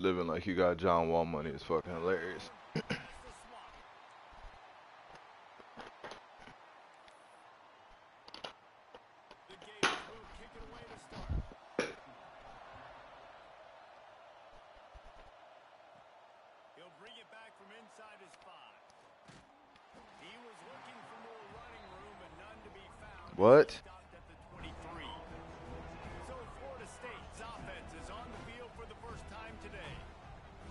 Living like you got John Wall money is fucking hilarious. He'll bring it back from inside his 5. He was looking for more running room, but none to be found. What? Stopped at the 23. So Florida State's offense is on the field for the first time today.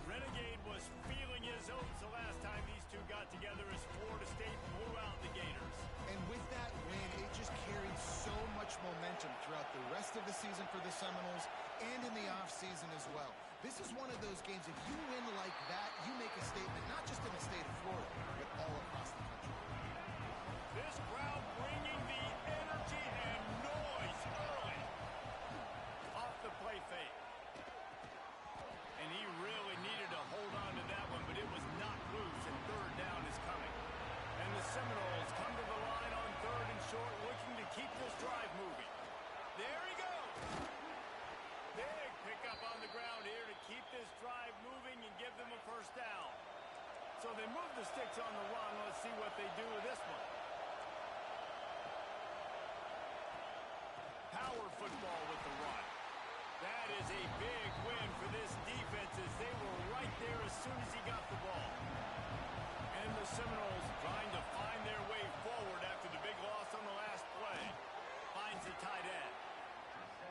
Renegade was feeling his oats the last time these two got together as Florida State blew out the Gators. And with that win, it just carried so much momentum throughout the rest of the season for the Seminoles and in the offseason as well. This is one of those games, if you win like that, you make a statement not just in the state of Florida, but all across the country. This crowd bringing the energy and noise early. Off the play fake. And he really needed to hold on to that one, but it was knocked loose, and third down is coming. And the Seminoles come to the line on 3rd and short, looking to keep this drive moving. There he goes. Big pickup on the ground here to keep this drive moving and give them a first down. So they move the sticks on the run. Let's see what they do with this one. Power football with the run. That is a big win for this defense as they were right there as soon as he got the ball. And the Seminoles trying to find their way forward after the big loss on the last play. Finds the tight end.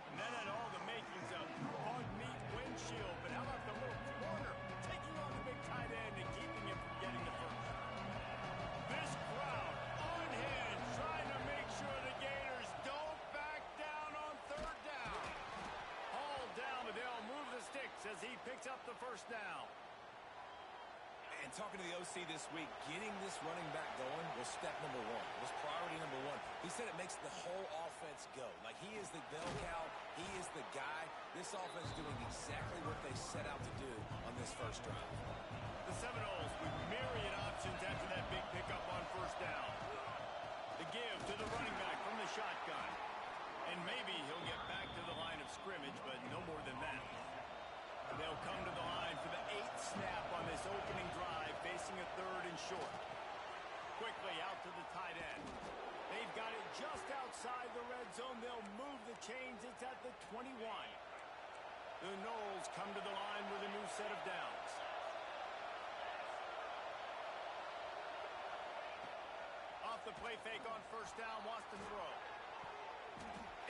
And that had all the makings of bug meat windshield, but how about the little corner taking on the big tight end and keeping him from getting the first? This crowd unhinged, trying to make sure the Gators don't back down on 3rd down. Hauled down, but they'll move the sticks as he picks up the first down. And talking to the OC this week, getting this running back going was step number 1. Was priority number 1. He said it makes the whole offense go. Like he is the bell cow. He is the guy. This offense doing exactly what they set out to do on this first drive. The Seminoles with myriad options after that big pickup on 1st down. The give to the running back from the shotgun. And maybe he'll get back to the line of scrimmage, but no more than that. They'll come to the line for the 8th snap on this opening drive, facing a 3rd and short. Quickly out to the tight end. They've got it just outside the red zone. They'll move the chains. It's at the 21. The Noles come to the line with a new set of downs. Off the play fake on 1st down, wants to throw.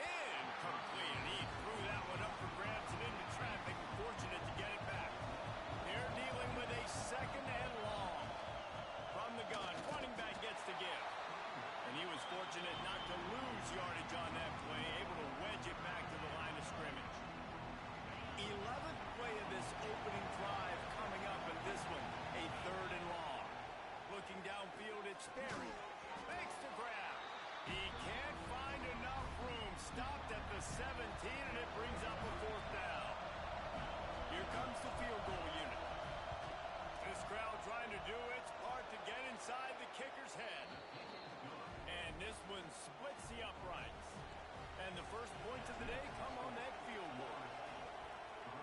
Incomplete, and he threw that one up for grabs and into traffic. Fortunate to get it back. They're dealing with a 2nd and long. From the gun, running back gets the give. And he was fortunate not to lose yardage on that play, able to wedge it back to the line of scrimmage. 11th play of this opening drive coming up, and this one a 3rd and long. Looking downfield, it's Sperry. Makes the grab. He can't find enough room. Stopped at the 17, and it brings up a 4th down. Here comes the field goal unit. This crowd trying to do its part to get inside the kicker's head. And this one splits the uprights. And the first points of the day come on that field goal.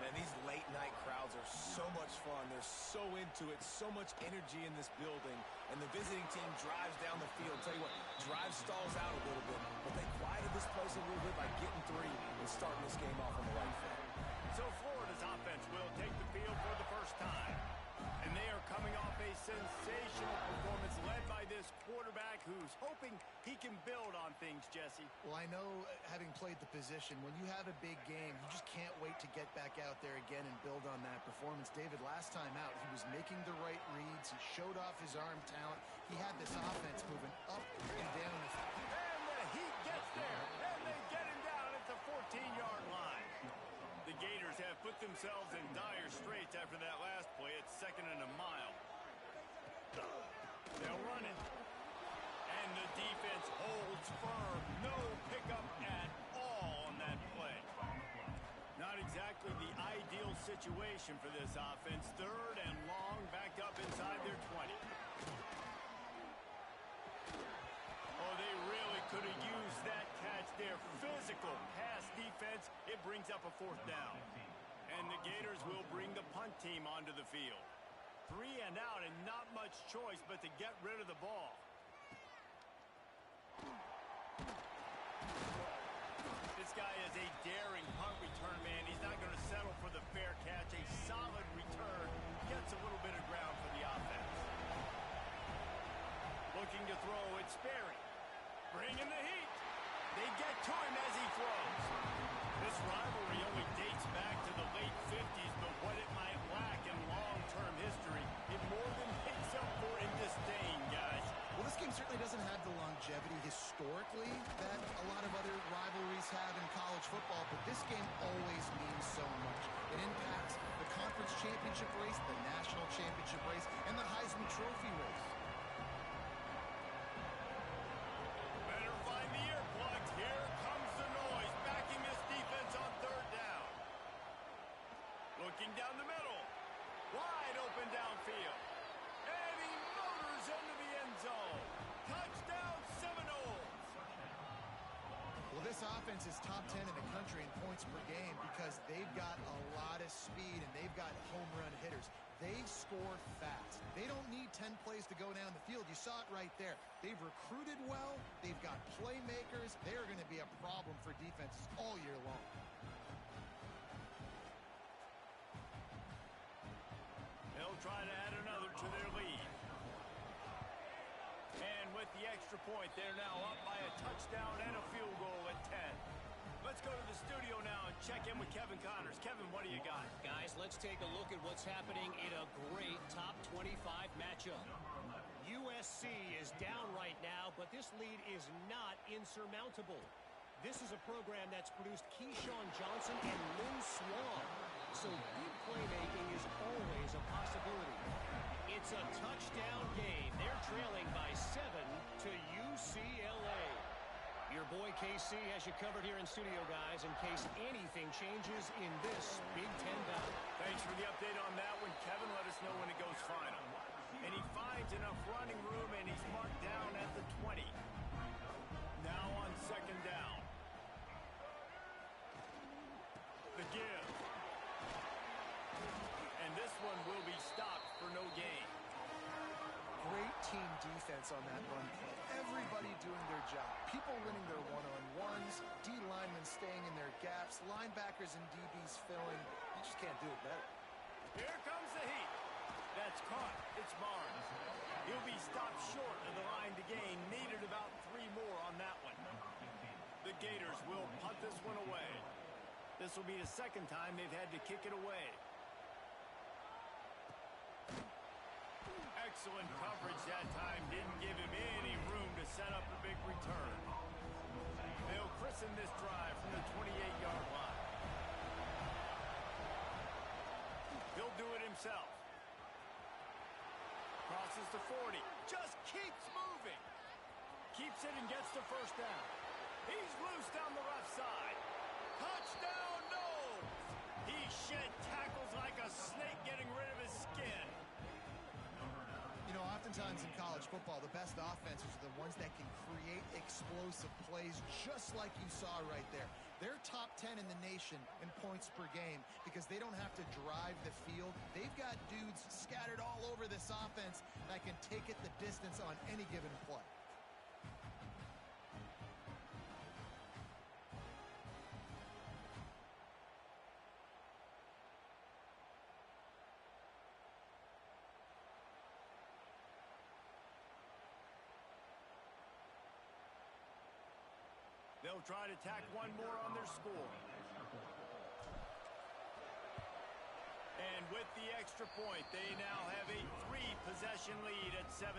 Man, these late-night crowds are so much fun. They're so into it, so much energy in this building. And the visiting team drives down the field. Tell you what, drive stalls out a little bit, but they quieted this place a little bit by getting 3 and starting this game off on the right foot. So Florida's offense will take the field for the first time. And they are coming off a sensational performance led by this quarterback who's hoping he can build on things, Jesse. Well, I know, having played the position, when you have a big game, you just can't wait to get back out there again and build on that performance. David, last time out, he was making the right reads. He showed off his arm talent. He had this offense moving up and down. And the Heat gets there, and they get him down at the 14-yard line. The Gators have put themselves in dire straits after that last play. It's 2nd and a mile. They'll run it. And the defense holds firm. No pickup at all on that play. Not exactly the ideal situation for this offense. 3rd and long, backed up inside their 20. Oh, they really could have used that catch there. Physical pass defense. It brings up a 4th down. And the Gators will bring the punt team onto the field. 3 and out and not much choice but to get rid of the ball. This guy is a daring punt return man. He's not going to settle for the fair catch. A solid return. Gets a little bit of ground for the offense. Looking to throw, it's Sperry. Bringing the heat. They get to him as he throws. This rivalry only dates back to the late 50s, but what it might lack in long-term history, it more than makes up for in disdain, guys. Well, this game certainly doesn't have the longevity historically that a lot of other rivalries have in college football, but this game always means so much. It impacts the conference championship race, the national championship race, and the Heisman Trophy race. Better find the earplugs. Here comes the noise, backing this defense on 3rd down. Looking down the middle. Wide open downfield. And he motors into the end zone. Touchdown Seminoles. Well, this offense is top 10 in the country in points per game because they've got a lot of speed and they've got home run hitters. They score fast. They don't need 10 plays to go down the field. You saw it right there. They've recruited well. They've got playmakers. They're going to be a problem for defenses all year long. They'll try to add another to their lead. And with the extra point, they're now up by a touchdown and a field goal at 10. Let's go to the studio now and check in with Kevin Connors. Kevin, what do you got? Guys, let's take a look at what's happening in a great top 25 matchup. USC is down right now, but this lead is not insurmountable. This is a program that's produced Keyshawn Johnson and Lynn Swan, so big playmaking is always a possibility. It's a touchdown game. They're trailing by 7 to UCLA. Your boy KC has you covered here in studio, guys, in case anything changes in this Big Ten battle. Thanks for the update on that one. Kevin, let us know when it goes final. And he finds enough running room, and he's marked down at the 20. Now on 2nd down. The give. And this one will be stopped for no gain. Great team defense on that run play. Everybody doing their job. People winning their one-on-ones, D linemen staying in their gaps, linebackers and DBs filling. You just can't do it better. Here comes the heat. That's caught. It's Barnes. He'll be stopped short of the line to gain. Needed about 3 more on that one. The Gators will punt this one away. This will be the 2nd time they've had to kick it away. Excellent coverage that time. Didn't give him any room to set up a big return. They'll christen this drive from the 28-yard line. He'll do it himself. Crosses to 40. Just keeps moving. Keeps it and gets the 1st down. He's loose down the left side. Touchdown, Noles! He shed tackles like a snake getting rid of his skin. You know, oftentimes in college football, the best offenses are the ones that can create explosive plays just like you saw right there. They're top 10 in the nation in points per game because they don't have to drive the field. They've got dudes scattered all over this offense that can take it the distance on any given play. They'll try to tack one more on their score. And with the extra point, they now have a 3-possession lead at 17.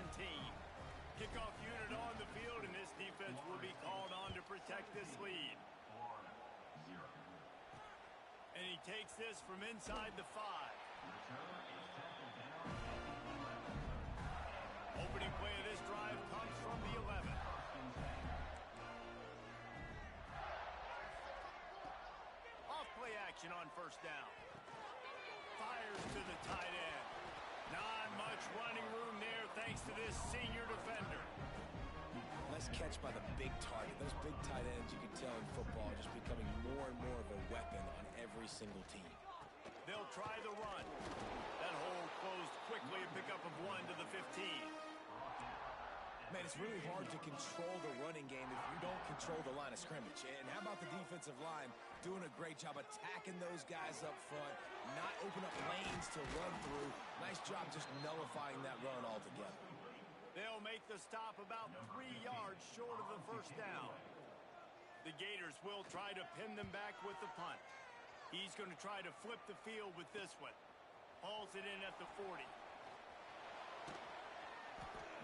Kickoff unit on the field, and this defense will be called on to protect this lead. And he takes this from inside the 5. Opening play of this drive comes from the 11. Off-play action on 1st down. Fires to the tight end. Not much running room there thanks to this senior defender. Nice catch by the big target. Those big tight ends, you can tell in football, just becoming more and more of a weapon on every single team. They'll try the run. That hole closed quickly, a pickup of 1 to the 15. Man, it's really hard to control the running game if you don't control the line of scrimmage. And how about the defensive line doing a great job attacking those guys up front, not open up lanes to run through. Nice job just nullifying that run altogether. They'll make the stop about 3 yards short of the first down. The Gators will try to pin them back with the punt. He's going to try to flip the field with this one. Hauls it in at the 40.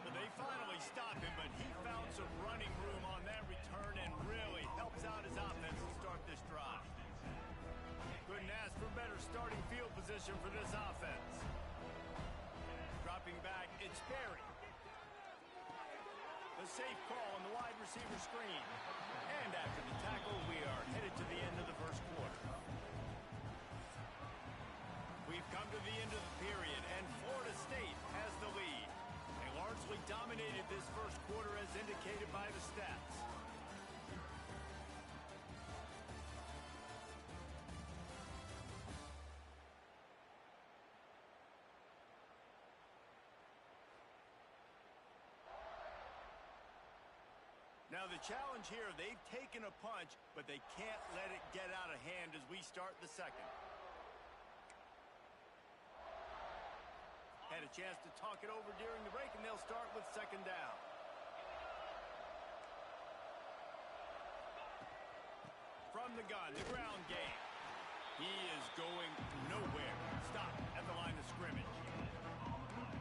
Well, they finally stopped him, but he found some running room on that return and really helps out his offense to start this drive. Couldn't ask for better starting field position for this offense. Dropping back, it's Berry. A safe call on the wide receiver screen. And after the tackle, we are headed to the end of the first quarter. We've come to the end of the period, and Florida State has the lead. They largely dominated this first quarter as indicated by the stats. Now the challenge here, they've taken a punch, but they can't let it get out of hand as we start the second. Had a chance to talk it over during the break, and they'll start with second down. From the gun, the ground game. He is going nowhere. Stop at the line of scrimmage.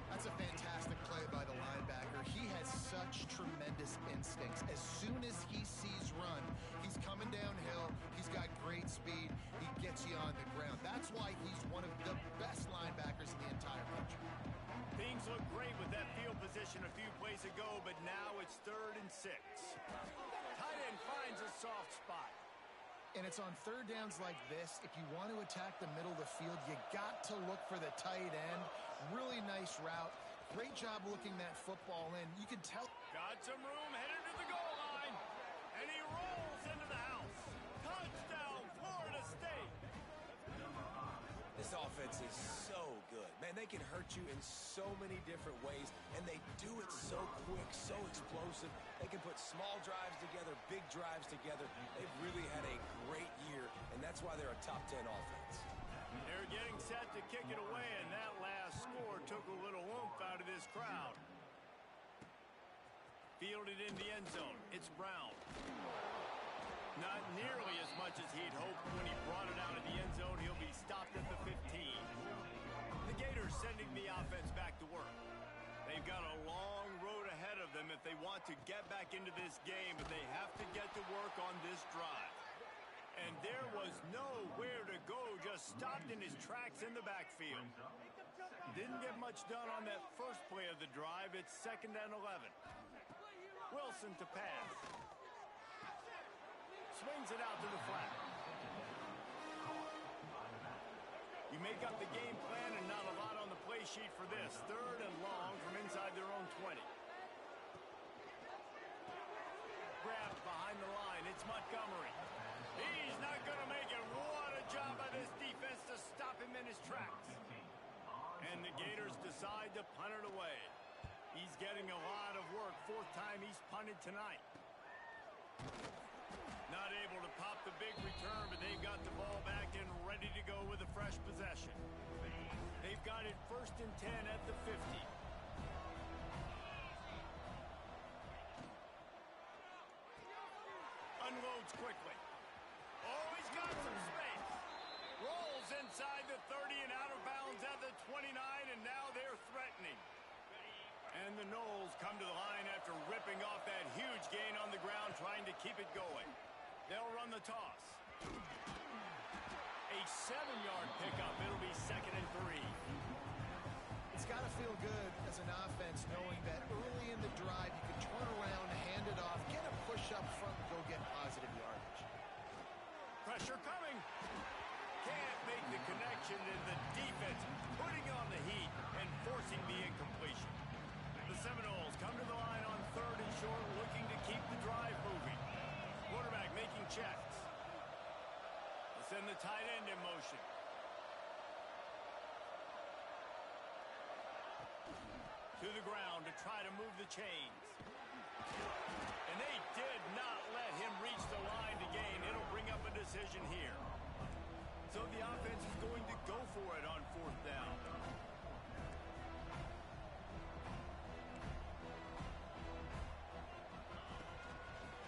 That's a fantastic play by the linebacker. He has such tremendous instincts. As soon as he sees run, he's coming downhill. He's got great speed. He gets you on the ground. That's why he's one of the best linebackers in the entire country. Things look great with that field position a few plays ago, but now it's 3rd and 6. Tight end finds a soft spot. And it's on third downs like this. If you want to attack the middle of the field, you got to look for the tight end. Really nice route. Great job looking that football in. You can tell. Got some room, headed to the goal line. And he rolls into the house. Touchdown, Florida State. This offense is so good. Man, they can hurt you in so many different ways, and they do it so quick, so explosive. They can put small drives together, big drives together. They've really had a great year, and that's why they're a top 10 offense. They're getting set to kick it away, and that last score took a little oomph out of this crowd. Fielded in the end zone. It's Brown. Not nearly as much as he'd hoped when he brought it out of the end zone. He'll be stopped at the 15. The Gators sending the offense back to work. They've got a long road ahead of them if they want to get back into this game, but they have to get to work on this drive. And there was nowhere to go, just stopped in his tracks in the backfield. Didn't get much done on that first play of the drive. It's 2nd and 11. Wilson to pass. Swings it out to the flat. You make up the game plan and not a lot on the play sheet for this. 3rd and long from inside their own 20. Grabbed behind the line. It's Montgomery. He's not going to make it. What a job by this defense to stop him in his tracks. And the Gators decide to punt it away. He's getting a lot of work. 4th time he's punted tonight. Not able to pop the big return, but they've got the ball back and ready to go with a fresh possession. They've got it 1st and 10 at the 50. Unloads quickly. Oh, he's got some space. Rolls inside the 30 and out of bounds at the 29, and now they're threatening. And the Noles come to the line after ripping off that huge gain on the ground, trying to keep it going. They'll run the toss. A 7-yard pickup. It'll be 2nd and 3. It's got to feel good as an offense knowing that early in the drive you can turn around, hand it off, get a push up front, and go get positive yardage. Pressure coming. Can't make the connection, and the defense putting on the heat and forcing the incompletion. The Seminoles come to the line on 3rd and short, looking to keep the drive moving. Quarterback making checks. They send the tight end in motion. To the ground to try to move the chains. And they did not let him reach the line to gain. It'll bring up a decision here. So the offense is going to go for it on 4th down.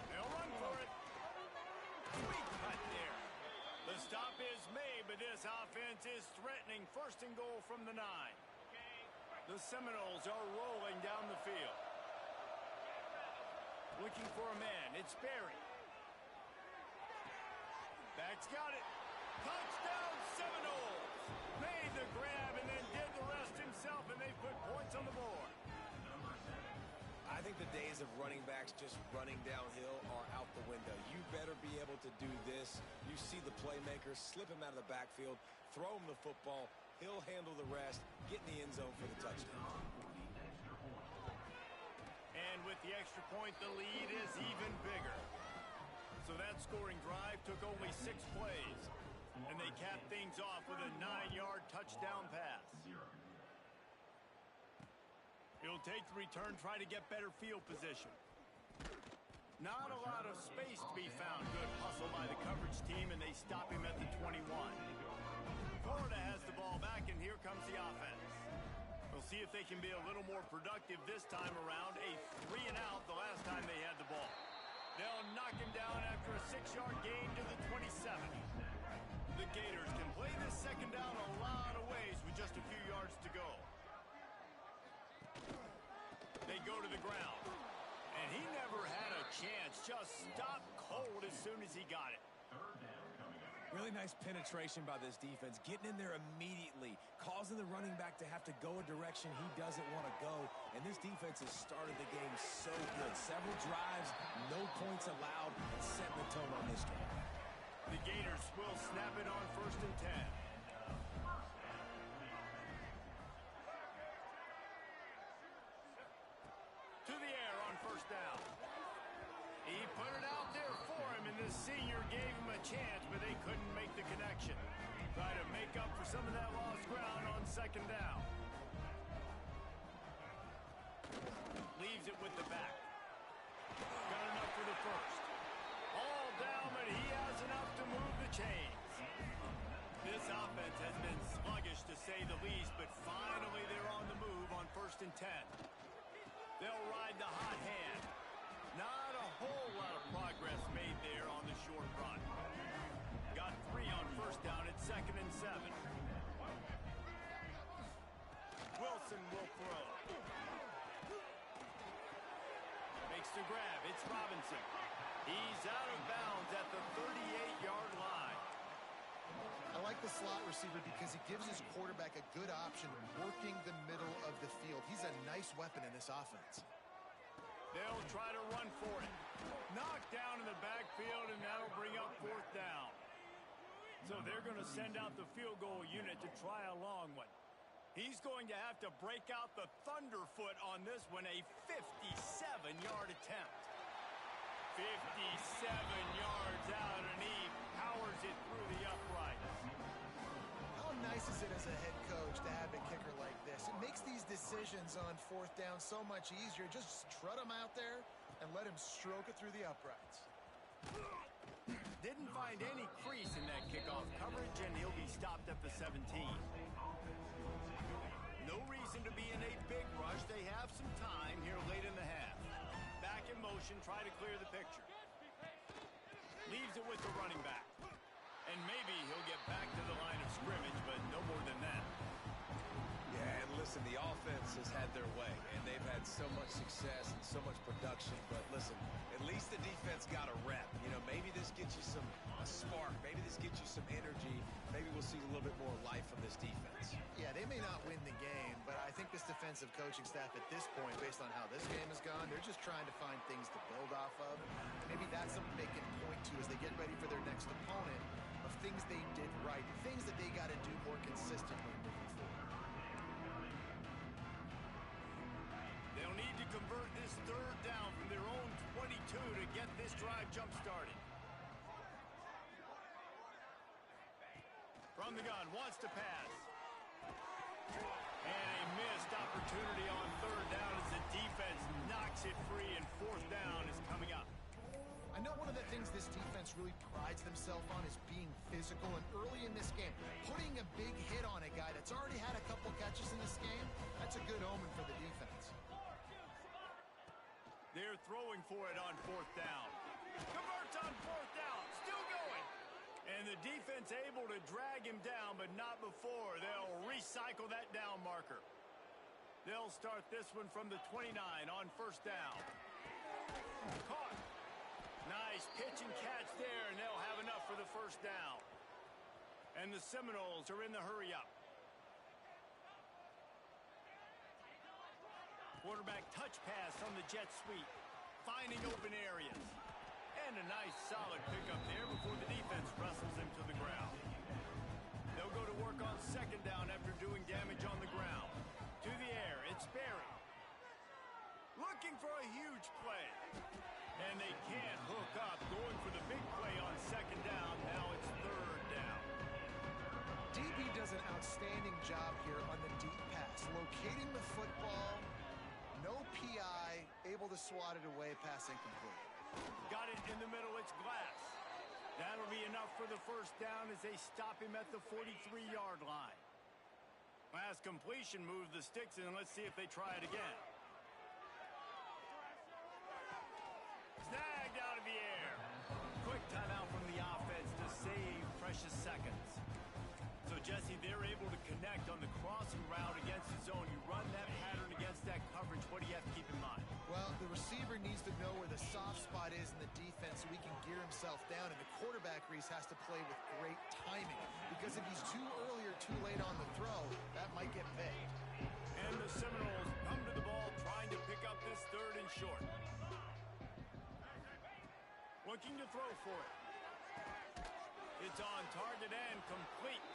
They'll run for it. Sweet cut there. The stop is made, but this offense is threatening 1st and goal from the 9. The Seminoles are rolling down the field. Looking for a man. It's Berry. Back's got it. Touchdown Seminoles. Made the grab and then did the rest himself, and they put points on the board. I think the days of running backs just running downhill are out the window. You better be able to do this. You see the playmaker, slip him out of the backfield, throw him the football. He'll handle the rest, get in the end zone for the touchdown. And with the extra point, the lead is even bigger. So that scoring drive took only 6 plays. And they capped things off with a 9-yard touchdown pass. He'll take the return, try to get better field position. Not a lot of space to be found. Good hustle by the coverage team, and they stop him at the 21. Florida has the ball back, and here comes the offense. We'll see if they can be a little more productive this time around. A 3-and-out the last time they had the ball. They'll knock him down after a 6-yard gain to the 27. The Gators can play this 2nd down a lot of ways with just a few yards to go. They go to the ground. And he never had a chance. Just stopped cold as soon as he got it. Really nice penetration by this defense, getting in there immediately, causing the running back to have to go a direction he doesn't want to go. And this defense has started the game so good. Several drives, no points allowed, and setting the tone on this drive. The Gators will snap it on 1st and 10. To the air on 1st down. He put it out there for him, and the senior gave him a chance, but they couldn't make the connection. Try to make up for some of that lost ground on 2nd down. Leaves it with the back. Got enough for the 1st. All down, but he has enough to move the chains. This offense has been sluggish to say the least, but finally they're on the move on 1st and 10. They'll ride the hot hand. Not a whole lot of progress made there on the short run. Got 3 on 1st down at 2nd and 7. Wilson will throw. Makes the grab. It's Robinson. He's out of bounds at the 38-yard line. I like the slot receiver because he gives his quarterback a good option working the middle of the field. He's a nice weapon in this offense. They'll try to run for it. Knocked down in the backfield, and that'll bring up 4th down. So they're going to send out the field goal unit to try a long one. He's going to have to break out the thunderfoot on this one, a 57-yard attempt. 57 yards out, and he powers it through the uprights. How nice is it as a head coach to have a kicker like this? It makes these decisions on 4th down so much easier. Just trot him out there and let him stroke it through the uprights. Didn't find any crease in that kickoff coverage, and he'll be stopped at the 17. No reason to be in a big rush. They have some time here late in the half. Back in motion, try to clear the picture. Leaves it with the running back. And maybe he'll get back to the line of scrimmage, but no more than that. Yeah, and listen, the offense has had their way, and they've had so much success and so much production. But listen, at least the defense got a rep. You know, maybe this gets you a spark. Maybe this gets you some energy. Maybe we'll see a little bit more life from this defense. Yeah, they may not win the game, but I think this defensive coaching staff at this point, based on how this game has gone, they're just trying to find things to build off of. Maybe that's something they can point to as they get ready for their next opponent, of things they did right, things that they got to do more consistently moving forward. They'll need to convert this 3rd down from their own 22 to get this drive jump-started. From the gun, wants to pass. And a missed opportunity on third down as the defense knocks it free, and fourth down is coming up. I know one of the things this defense really prides themselves on is being physical, and early in this game, putting a big hit on a guy that's already had a couple catches in this game, that's a good omen for the defense. They're throwing for it on fourth down. Converts on fourth down, still going. And the defense able to drag him down, but not before. They'll recycle that down marker. They'll start this one from the 29 on first down. Caught. Nice pitch and catch there, and they'll have enough for the first down. And the Seminoles are in the hurry-up. Quarterback touch pass on the jet sweep, finding open areas. And a nice solid pickup there before the defense wrestles him to the ground. They'll go to work on second down after doing damage on the ground. To the air, it's Barry. Looking for a huge play. And they can't hook up, going for the big play on second down. Now it's third down. DB does an outstanding job here on the deep pass, locating the football, no PI, able to swat it away, pass incomplete. Got it in the middle, it's Glass. That'll be enough for the first down as they stop him at the 43-yard line. Last completion moves the sticks in, and let's see if they try it again. Snagged out of the air. Quick timeout from the offense to save precious seconds. So, Jesse, they're able to connect on the crossing route against the zone. You run that pattern against that coverage. What do you have to keep in mind? Well, the receiver needs to know where the soft spot is in the defense so he can gear himself down, and the quarterback, Reese, has to play with great timing, because if he's too early or too late on the throw, that might get picked. And the Seminoles come to the ball trying to pick up this third and short. Looking to throw for it. It's on target and complete.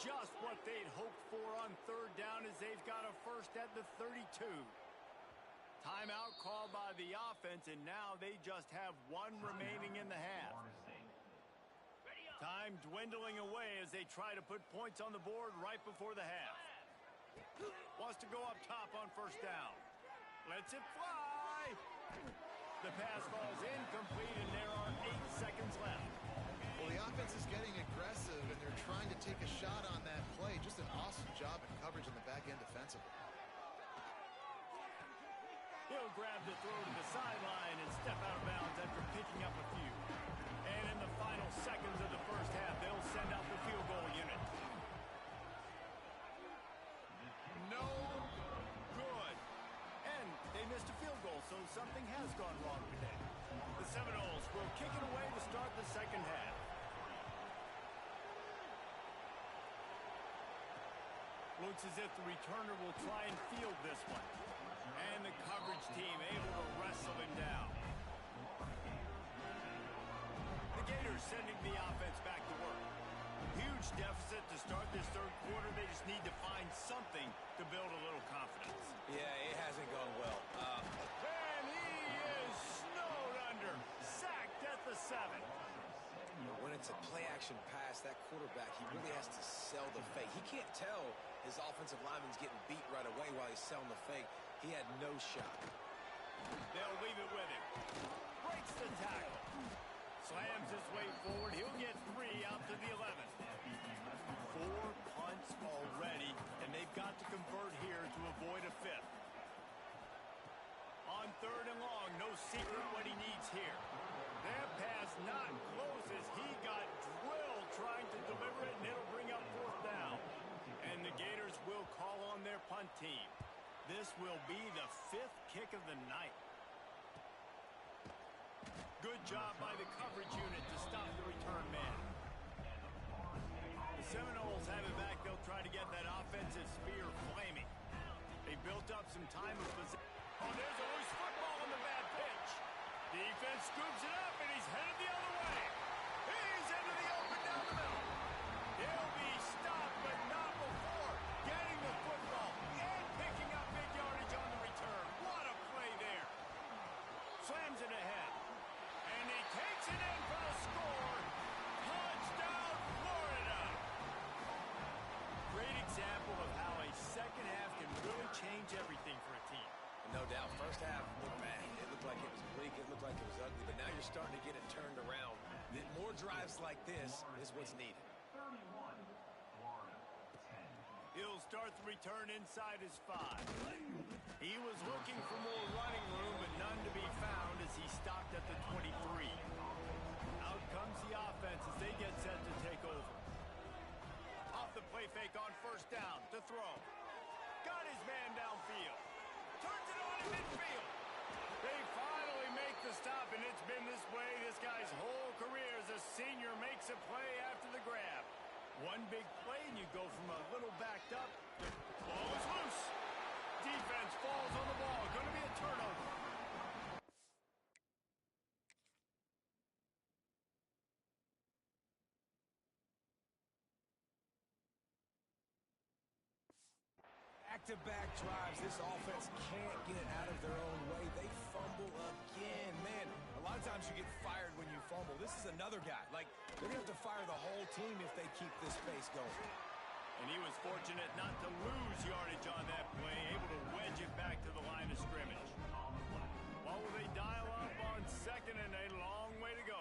Just what they'd hoped for on third down as they've got a first at the 32. Timeout called by the offense, and now they just have one remaining in the half. Time dwindling away as they try to put points on the board right before the half. Wants to go up top on first down. Lets it fly. The pass falls incomplete, and there are 8 seconds left. Well, the offense is getting aggressive, and they're trying to take a shot on that play. Just an awesome job in coverage on the back end defensively. He'll grab the throw to the sideline and step out of bounds after picking up a few. And in the final seconds of the first half, they'll send out the field goal unit. No good. And they missed a field goal, so something has gone wrong today. The Seminoles will kick it away to start the second half. Looks as if the returner will try and field this one. And the coverage team able to wrestle him down. The Gators sending the offense back to work. Huge deficit to start this third quarter. They just need to find something to build a little confidence. Yeah, it hasn't gone well. And he is snowed under. Sacked at the 7. When it's a play-action pass, that quarterback, he really has to sell the fake. He can't tell his offensive lineman's getting beat right away while he's selling the fake. He had no shot. They'll leave it with him. Breaks the tackle. Slams his way forward. He'll get 3 out to the 11. 4 punts already, and they've got to convert here to avoid a 5th. On third and long, no secret what he needs here. That pass not close as he got drilled trying to deliver it, and it'll bring up fourth down. And the Gators will call on their punt team. This will be the 5th kick of the night. Good job by the coverage unit to stop the return man. The Seminoles have it back. They'll try to get that offensive spear flaming. They built up some time of possession. Oh, there's a loose football on the bad pitch. Defense scoops it up, and he's headed the other way. He's into the open down the middle. He'll be stopped, but not before getting the football and picking up big yardage on the return. What a play there. Slams it ahead. And he takes it in for the score. Touchdown, Florida. Great example of how a second half first half looked bad. It looked like it was bleak. It looked like it was ugly. But now you're starting to get it turned around. More drives like this is what's needed. He'll start the return inside his 5. He was looking for more running room, but none to be found as he stopped at the 23. Out comes the offense as they get set to take over. Off the play fake on first down to throw. Got his man downfield. Turns it on in midfield. They finally make the stop, and it's been this way this guy's whole career as a senior makes a play after the grab. One big play, and you go from a little backed up. Ball is loose. Defense falls on the ball. Going to be a turnover. Back-to-back drives. This offense can't get out of their own way. They fumble again. Man, a lot of times you get fired when you fumble. This is another guy. Like, they're going to have to fire the whole team if they keep this pace going. And he was fortunate not to lose yardage on that play, able to wedge it back to the line of scrimmage. What will they dial up on second and a long way to go?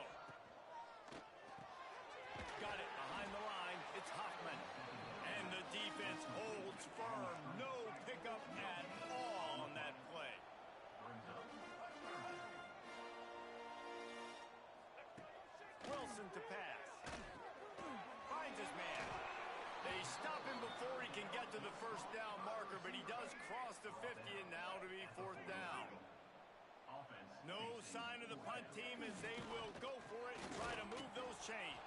Got it behind the line. It's Hoffman. And the defense holds firm. No pickup at all on that play. Wilson to pass. Finds his man. They stop him before he can get to the first down marker, but he does cross the 50 and now to be fourth down. No sign of the punt team as they will go for it and try to move those chains.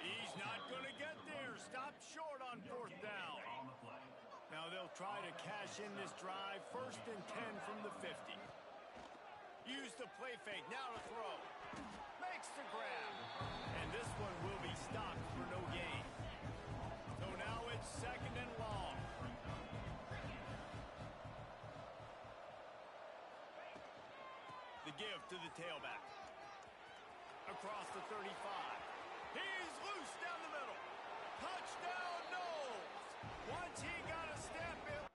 He's not going to get there. Stopped short on fourth down. Now they'll try to cash in this drive. First and 10 from the 50. Use the play fake. Now to throw. Makes the grab. And this one will be stopped for no gain. So now it's second and long. The give to the tailback. Across the 35. He's loose down the middle. Touchdown, Knowles. Once he got a step in.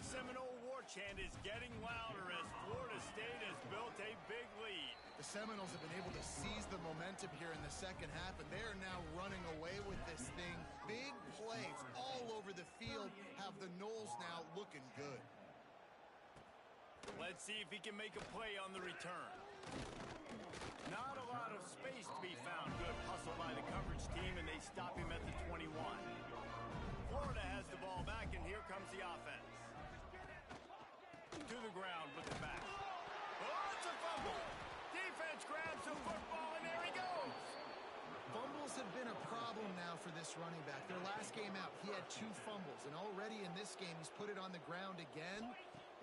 Seminole war chant is getting louder as Florida State has built a big lead. The Seminoles have been able to seize the momentum here in the second half, and they are now running away with this thing. Big plays all over the field have the Noles now looking good. Let's see if he can make a play on the return. Not a lot of space to be found. Good hustle by the coverage team, and they stop him at the 21. Florida has the ball back, and here comes the offense. To the ground with it back. Oh, it's a fumble. Defense grabs the football, and there he goes. Fumbles have been a problem now for this running back. Their last game out, he had 2 fumbles, and already in this game, he's put it on the ground again.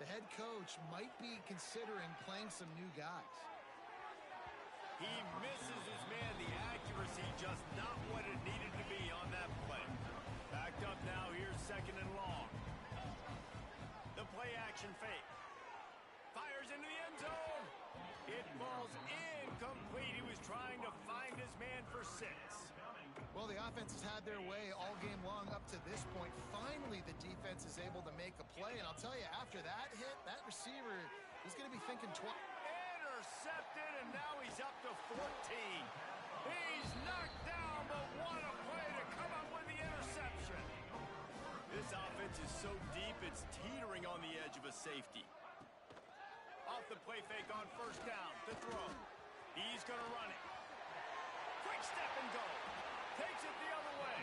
The head coach might be considering playing some new guys. He misses his man. The accuracy just not what it needed to be on that play. Backed up now. Here's second and long. The play action fake. Fires into the end zone. It falls incomplete. He was trying to find his man for 6. Well, the offense has had their way all game long up to this point. Finally, the defense is able to make a play. And I'll tell you, after that hit, that receiver, he's going to be thinking twice. Intercepted, and now he's up to 14. He's knocked down, but what a play to come up with the interception. This offense is so deep, it's teetering on the edge of a safety. Off the play fake on first down to throw. He's going to run it. Quick step and go. Takes it the other way.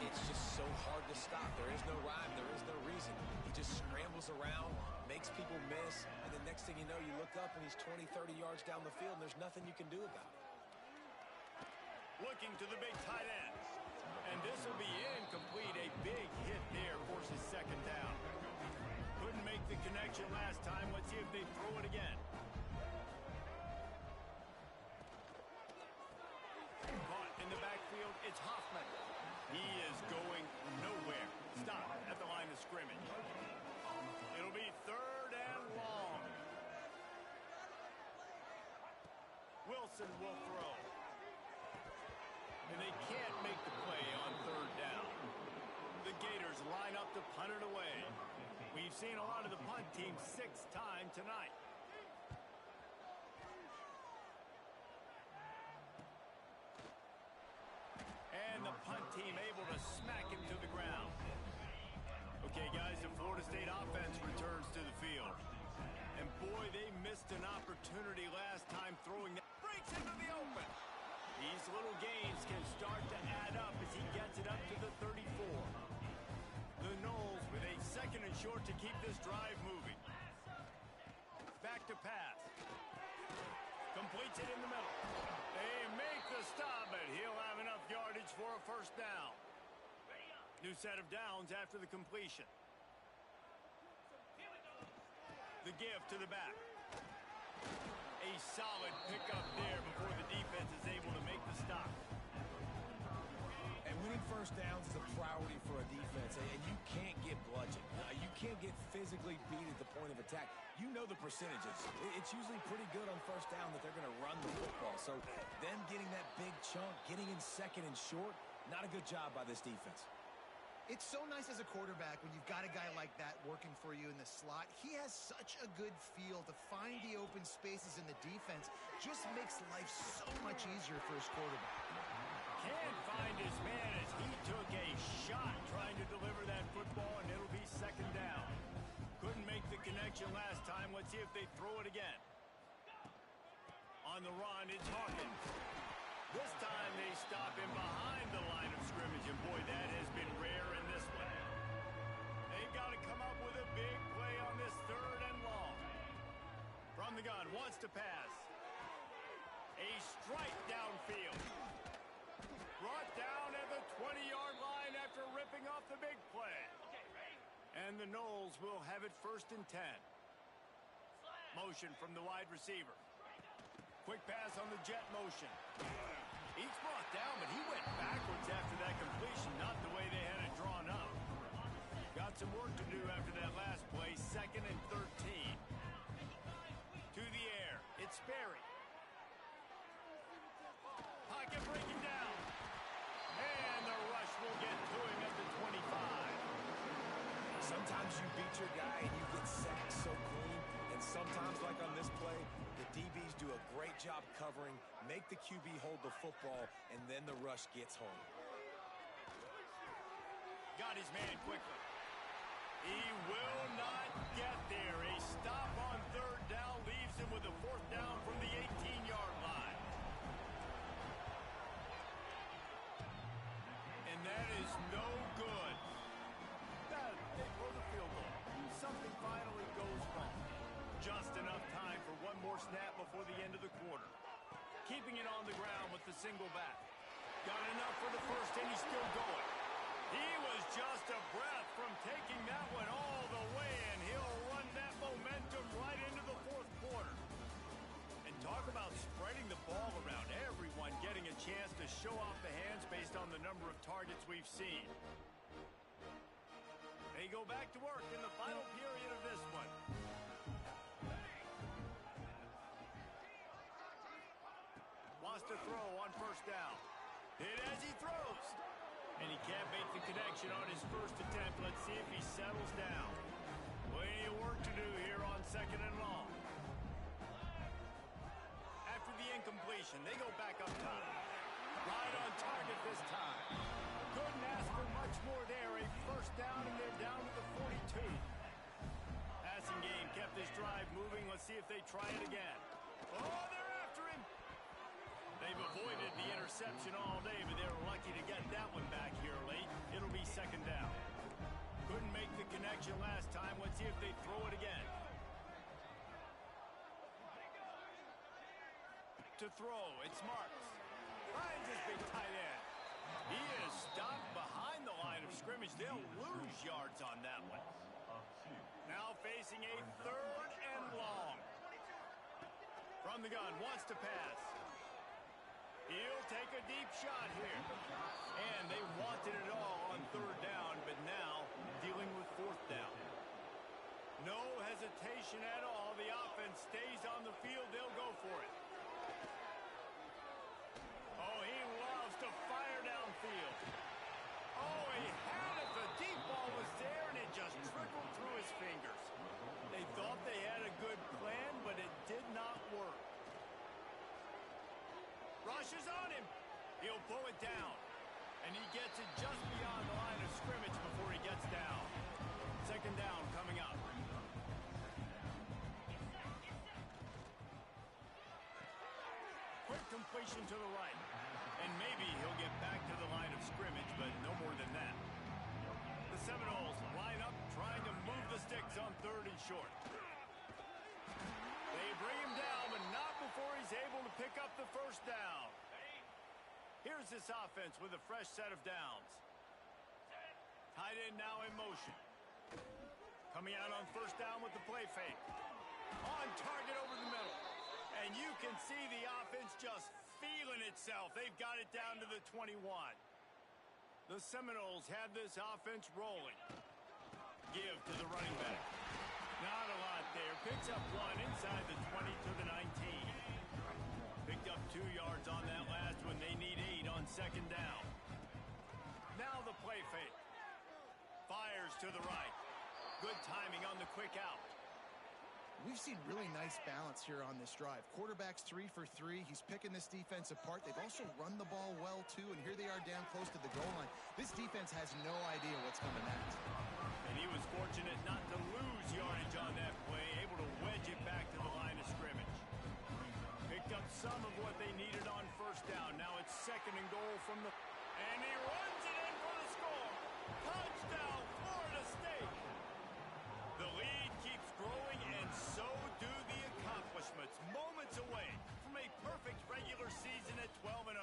It's just so hard to stop. There is no rhyme. There is no reason. He just scrambles around, makes people miss, and the next thing you know, you look up and he's 20, 30 yards down the field, and there's nothing you can do about it. Looking to the big tight end. And this will be incomplete. A big hit there forces second down. Couldn't Couldn't make the connection last time. Let's see if they throw it again. Caught in the backfield, it's Hoffman. He is going nowhere. Stop at the line of scrimmage. It'll be 3rd and long. Wilson will throw. And they can't make the play on 3rd down. The Gators line up to punt it away. We've seen a lot of the punt team 6th time tonight. And the punt team able to smack him to the ground. Okay, guys, the Florida State offense returns to the field. And boy, they missed an opportunity last time throwing that. Breaks into the open. These little gains can start to add up as he gets it up to the 34. The Noles with a 2nd and short to keep this drive moving. Back to pass. Completes it in the middle. They make the stop, but he'll have enough yardage for a 1st down. New set of downs after the completion. The give to the back. A solid pickup there before the defense is able to make the stop. And winning 1st downs is a priority for a defense, and you can't get bludgeoned. You can't get physically beat at the point of attack. You know the percentages. It's usually pretty good on 1st down that they're going to run the football. So them getting that big chunk, getting in 2nd and short, not a good job by this defense. It's so nice as a quarterback when you've got a guy like that working for you in the slot. He has such a good feel to find the open spaces in the defense. Just makes life so much easier for his quarterback. Can't find his man as he took a shot trying to deliver that football, and it'll be 2nd down. Couldn't make the connection last time. Let's see if they throw it again. On the run, it's Hawkins. This time they stop him behind the line of scrimmage, and boy, that has been rare in this one. They've got to come up with a big play on this 3rd and long. From the gun, wants to pass. A strike downfield. Brought down at the 20-yard line after ripping off the big play. And the Noles will have it 1st and 10. Motion from the wide receiver. Quick pass on the jet motion. He's brought down, but he went backwards after that completion, not the way they had it drawn up. Got some work to do after that last play, 2nd and 13. To the air, it's Sperry. Pocket breaking down. And the rush will get to him at the 25. Sometimes you beat your guy and you get sacked so clean, and sometimes, like on this play, the DBs do a great job covering, make the QB hold the football, and then the rush gets home. Got his man quickly. He will not get there. A stop on 3rd down leaves him with a 4th down from the 18-yard line. And that is no good. They throw the field goal. Something finally goes wrong. Just enough time for one more snap before the end of the quarter. Keeping it on the ground with the single back. Got enough for the 1st, and he's still going. He was just a breath from taking that one all the way, and he'll run that momentum right into the 4th quarter. And talk about spreading the ball around. Everyone getting a chance to show off the hands based on the number of targets we've seen. They go back to work in the final period of this one. Wants to throw on 1st down. Hit as he throws. And he can't make the connection on his 1st attempt. Let's see if he settles down. Plenty of work to do here on 2nd and long. After the incompletion, they go back up top. Right on target this time. Couldn't ask for much more there. A 1st down, and they're down to the 42. Passing game kept this drive moving. Let's see if they try it again. Oh, they're after him. They've avoided the interception all day, but they were lucky to get that one back here late. It'll be 2nd down. Couldn't make the connection last time. Let's see if they throw it again. To throw, it's Marks. Finds his big tight end. He is stopped behind the line of scrimmage. They'll lose yards on that one. Now facing a 3rd and long. From the gun, wants to pass. He'll take a deep shot here. And they wanted it all on 3rd down, but now dealing with 4th down. No hesitation at all. The offense stays on the field. They'll go for it. Oh, he loves to fire downfield. Oh, he had it. The deep ball was there, and it just trickled through his fingers. They thought they had a good plan, but it did not work. Rushes on him. He'll pull it down. And he gets it just beyond the line of scrimmage before he gets down. 2nd down coming up. Quick completion to the right. And maybe he'll get back to the line of scrimmage, but no more than that. The Seminoles line up, trying to move the sticks on 3rd and short. They bring him down, but not before he's able to pick up the 1st down. Here's this offense with a fresh set of downs. Tight end now in motion. Coming out on 1st down with the play fake. On target over the middle. And you can see the offense just feeling itself. They've got it down to the 21. The Seminoles have this offense rolling. Give to the running back. Not a lot there. Picks up 1 inside the 20 to the 19. Picked up 2 yards on that last one. They need 8 on 2nd down. Now the play fake. Fires to the right. Good timing on the quick out. We've seen really nice balance here on this drive. Quarterback's 3 for 3. He's picking this defense apart. They've also run the ball well, too, and here they are down close to the goal line. This defense has no idea what's coming next. And he was fortunate not to lose yardage on that play, able to wedge it back to the line of scrimmage. Picked up some of what they needed on 1st down. Now it's 2nd and goal from the... And he runs it in for the score. Touchdown, Florida State. The lead keeps growing, and so do the accomplishments. Moments away from a perfect regular season at 12-0.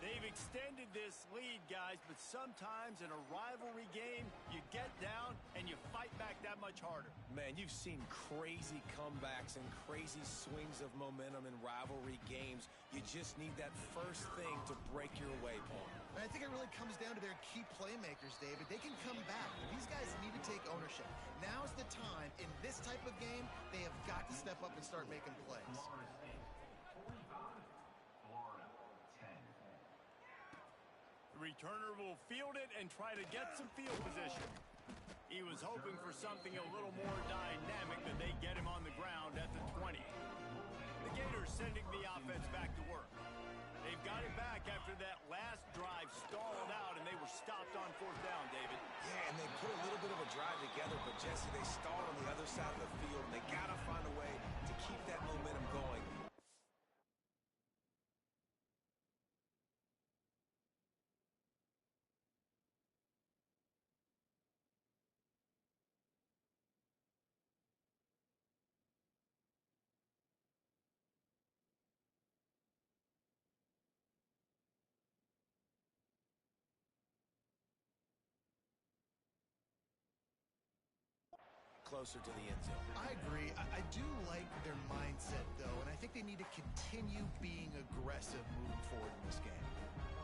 They've extended this lead, guys, but sometimes in a rivalry game, you get down and you fight back that much harder. Man, you've seen crazy comebacks and crazy swings of momentum in rivalry games. You just need that first thing to break your way, Paul. I think it really comes down to their key playmakers, David. They can come back, but these guys need to take ownership. Now's the time. In this type of game, they have got to step up and start making plays. The returner will field it and try to get some field position. He was hoping for something a little more dynamic, but they get him on the ground at the 20. The Gators sending the offense back to work. They've got it back after that last drive stalled out, and they were stopped on 4th down, David. Yeah, and they put a little bit of a drive together, but Jesse, they stalled on the other side of the field, and they got to find a way to keep that momentum going. Closer to the end zone. I agree. I do like their mindset, though, and I think they need to continue being aggressive moving forward in this game.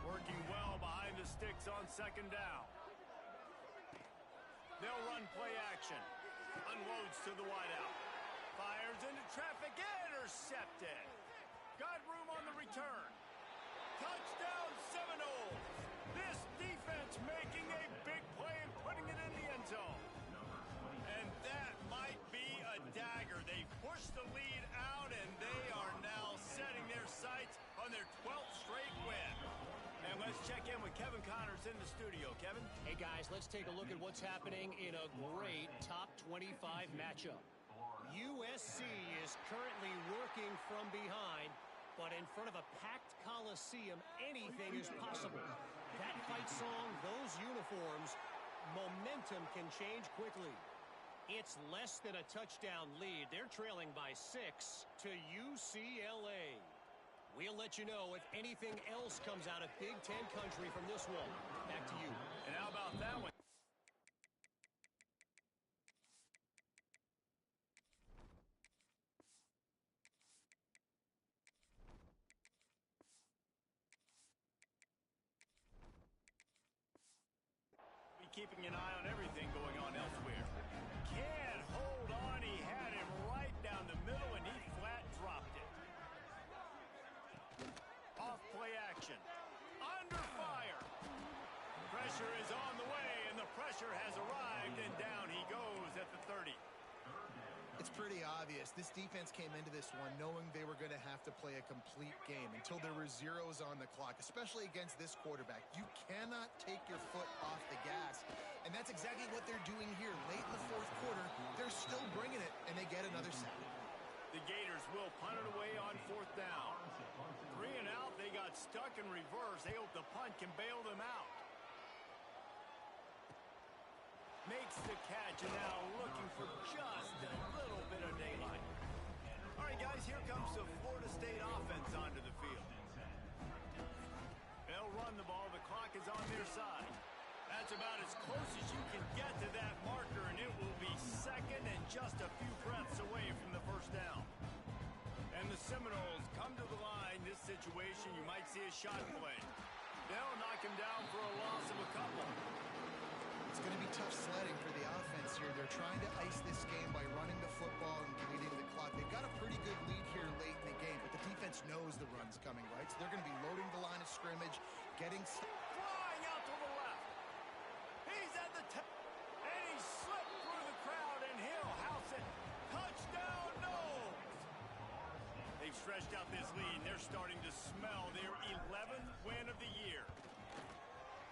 Working well behind the sticks on 2nd down. They'll run play action. Unloads to the wideout. Fires into traffic. Intercepted. Got room on the return. Touchdown Seminoles. This defense making a big play and putting it in the end zone. And that might be a dagger. They pushed the lead out, and they are now setting their sights on their 12th straight win. And let's check in with Kevin Connors in the studio. Kevin? Hey, guys, let's take a look at what's happening in a great top 25 matchup. USC is currently working from behind, but in front of a packed Coliseum, anything is possible. That fight song, those uniforms, momentum can change quickly. It's less than a touchdown lead. They're trailing by 6 to UCLA. We'll let you know if anything else comes out of Big Ten country from this one. Back to you. And how about that one? keeping an eye on everything going on elsewhere. Can't hold on. He had him right down the middle, and he flat dropped it. Off play action. Under fire. Pressure is on the way, and the pressure has arrived, and down he goes at the 30. It's pretty obvious. This defense came into this one knowing they were going to have to play a complete game until there were zeros on the clock, especially against this quarterback. You cannot take your foot off the gas, and that's exactly what they're doing here. Late in the fourth quarter, they're still bringing it, and they get another sack. The Gators will punt it away on fourth down. 3 and out, they got stuck in reverse. They hope the punt can bail them out. Makes the catch, and now looking for just a little bit of daylight. All right, guys, here comes the Florida State offense onto the field. They'll run the ball. The clock is on their side. That's about as close as you can get to that marker, and it will be second and just a few breaths away from the first down. And the Seminoles come to the line. This situation, you might see a shot play. They'll knock him down for a loss of a couple. It's going to be tough sledding for the offense here. They're trying to ice this game by running the football and bleeding the clock. They've got a pretty good lead here late in the game, but the defense knows the run's coming, right? So they're going to be loading the line of scrimmage, getting... Flying out to the left. He's at the top, and he slipped through the crowd, and he'll house it. Touchdown, Noles! They've stretched out this lead, and they're starting to smell their 11th win of the year.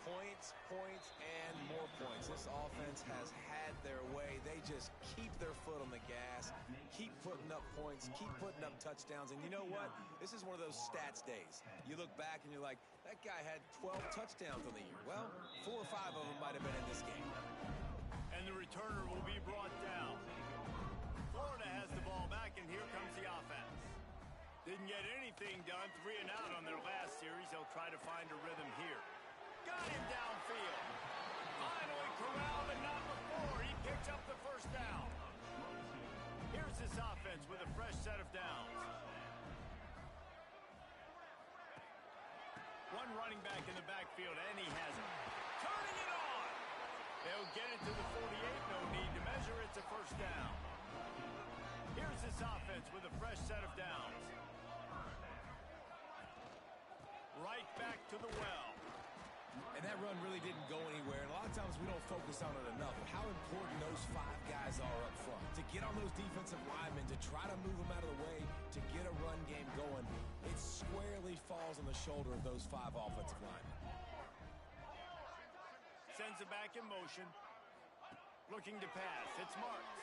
Points, points, and more points. This offense has had their way. They just keep their foot on the gas, keep putting up points, keep putting up touchdowns. And you know what? This is one of those stats days. You look back and you're like, that guy had 12 touchdowns on the year. Well, 4 or 5 of them might have been in this game. And the returner will be brought down. Florida has the ball back, and here comes the offense. Didn't get anything done. 3 and out on their last series. They'll try to find a rhythm here. Got him downfield. Finally corralled, but not before. He picks up the first down. Here's this offense with a fresh set of downs. One running back in the backfield, and he has it. Turning it on. They'll get it to the 48. No need to measure. It's a first down. Here's this offense with a fresh set of downs. Right back to the well. And that run really didn't go anywhere. And a lot of times we don't focus on it enough. But how important those 5 guys are up front. To get on those defensive linemen, to try to move them out of the way, to get a run game going, it squarely falls on the shoulder of those 5 offensive linemen. Sends it back in motion. Looking to pass. It's Marks.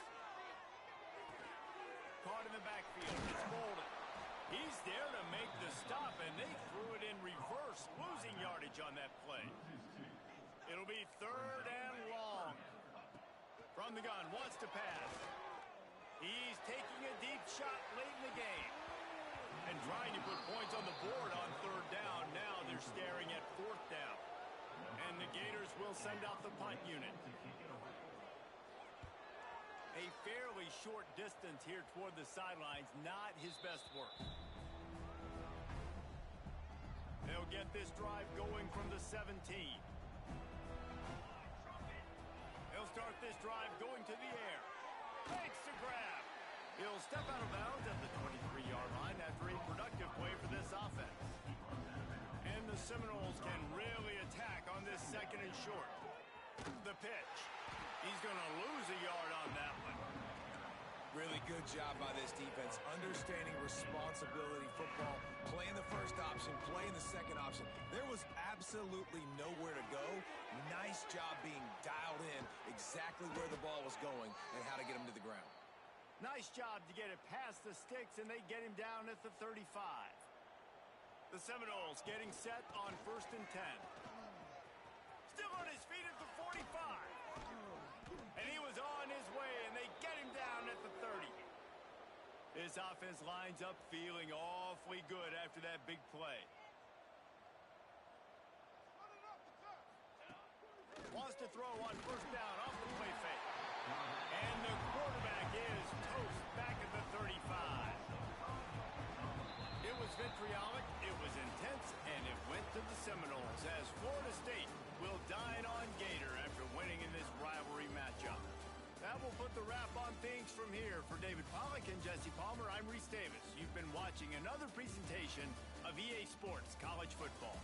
Caught in the backfield. It's Bolden. He's there to make the stop, and they threw it in reverse, losing yardage on that play. It'll be 3rd and long. From the gun, wants to pass. He's taking a deep shot late in the game. And trying to put points on the board on 3rd down. Now they're staring at 4th down. And the Gators will send out the punt unit. A fairly short distance here toward the sidelines, not his best work. They'll get this drive going from the 17. They'll start this drive going to the air. Takes the grab. He'll step out of bounds at the 23-yard line after a productive play for this offense. And the Seminoles can really attack on this 2nd and short. The pitch. He's going to lose a yard on that one. Really good job by this defense. Understanding responsibility football. Playing the first option, playing the second option. There was absolutely nowhere to go. Nice job being dialed in exactly where the ball was going and how to get him to the ground. Nice job to get it past the sticks, and they get him down at the 35. The Seminoles getting set on 1st and 10. Still on his feet at the 45. And he was on his way, and they get him down at the 30. This offense lines up feeling awfully good after that big play. Wants to throw on 1st down off the play fake. And the quarterback is toast back at the 35. It was vitriolic, it was intense, and it went to the Seminoles as Florida State will dine on Gator after winning the wrap on things from here. For David Pollack and Jesse Palmer, I'm Reese Davis. You've been watching another presentation of EA Sports College Football.